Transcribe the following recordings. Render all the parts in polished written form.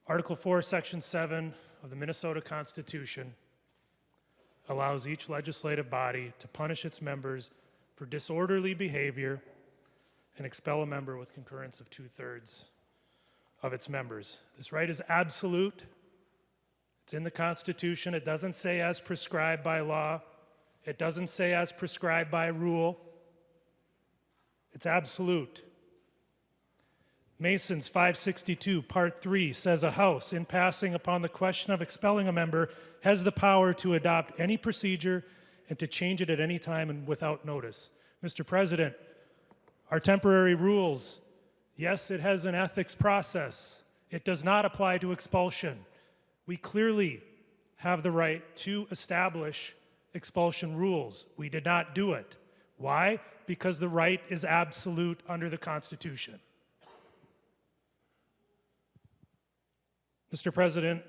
Article 4, Section 7 of the Minnesota Constitution allows each legislative body to punish its members for disorderly behavior and expel a member with concurrence of 2/3 of its members. This right is absolute. It's in the Constitution. It doesn't say as prescribed by law. It doesn't say as prescribed by rule. It's absolute. Masons 562, Part 3 says a House, in passing upon the question of expelling a member, has the power to adopt any procedure and to change it at any time and without notice. Mr. President, our temporary rules, yes, it has an ethics process. It does not apply to expulsion. We clearly have the right to establish expulsion rules. We did not do it. Why? Because the right is absolute under the Constitution. Mr. President,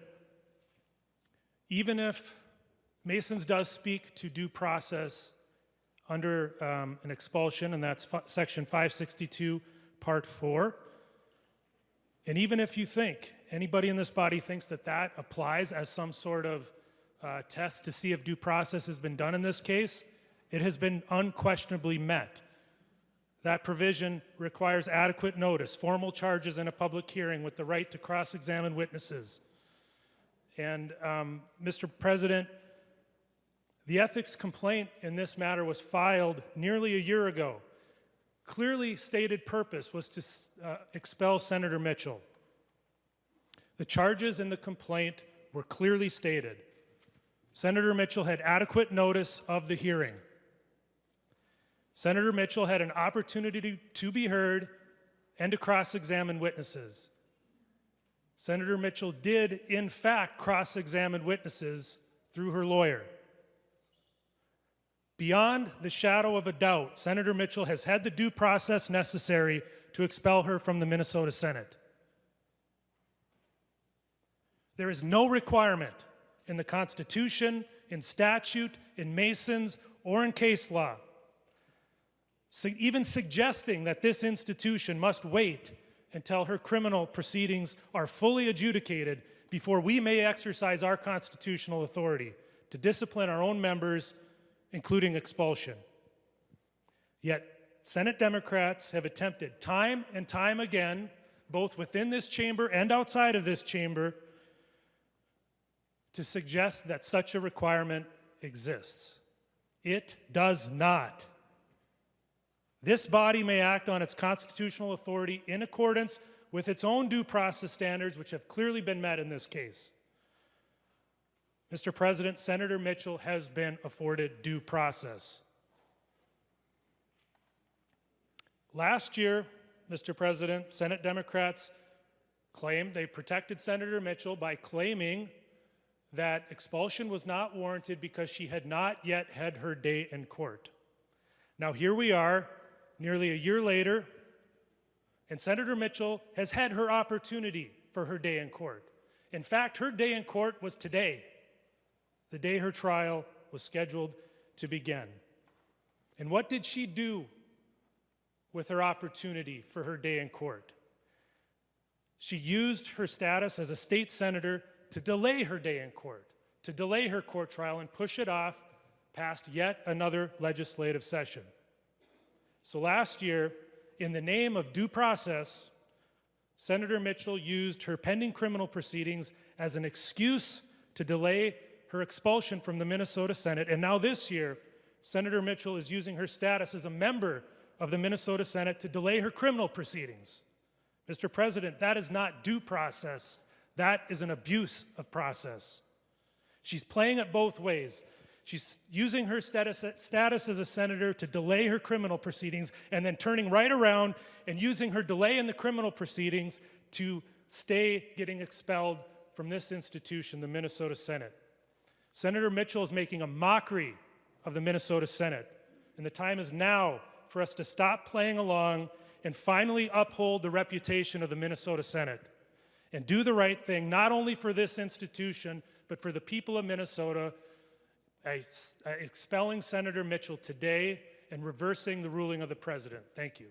even if Masons does speak to due process under an expulsion, and that's Section 562, Part 4, and even if you think, anybody in this body thinks that that applies as some sort of test to see if due process has been done in this case, it has been unquestionably met. That provision requires adequate notice, formal charges in a public hearing with the right to cross-examine witnesses. And Mr. President, the ethics complaint in this matter was filed nearly a year ago. Clearly stated purpose was to expel Senator Mitchell. The charges in the complaint were clearly stated. Senator Mitchell had adequate notice of the hearing. Senator Mitchell had an opportunity to be heard and to cross-examine witnesses. Senator Mitchell did, in fact, cross-examine witnesses through her lawyer. Beyond the shadow of a doubt, Senator Mitchell has had the due process necessary to expel her from the Minnesota Senate. There is no requirement in the Constitution, in statute, in Masons, or in case law, even suggesting that this institution must wait until her criminal proceedings are fully adjudicated before we may exercise our constitutional authority to discipline our own members, including expulsion. Yet, Senate Democrats have attempted time and time again, both within this chamber and outside of this chamber, to suggest that such a requirement exists. It does not. This body may act on its constitutional authority in accordance with its own due process standards, which have clearly been met in this case. Mr. President, Senator Mitchell has been afforded due process. Last year, Mr. President, Senate Democrats claimed they protected Senator Mitchell by claiming that expulsion was not warranted because she had not yet had her day in court. Now here we are, nearly a year later, and Senator Mitchell has had her opportunity for her day in court. In fact, her day in court was today, the day her trial was scheduled to begin. And what did she do with her opportunity for her day in court? She used her status as a state senator to delay her day in court, to delay her court trial and push it off past yet another legislative session. So last year, in the name of due process, Senator Mitchell used her pending criminal proceedings as an excuse to delay her expulsion from the Minnesota Senate. And now this year, Senator Mitchell is using her status as a member of the Minnesota Senate to delay her criminal proceedings. Mr. President, that is not due process. That is an abuse of process. She's playing it both ways. She's using her status as a senator to delay her criminal proceedings and then turning right around and using her delay in the criminal proceedings to stay getting expelled from this institution, the Minnesota Senate. Senator Mitchell is making a mockery of the Minnesota Senate, and the time is now for us to stop playing along and finally uphold the reputation of the Minnesota Senate and do the right thing, not only for this institution, but for the people of Minnesota, expelling Senator Mitchell today and reversing the ruling of the president. Thank you.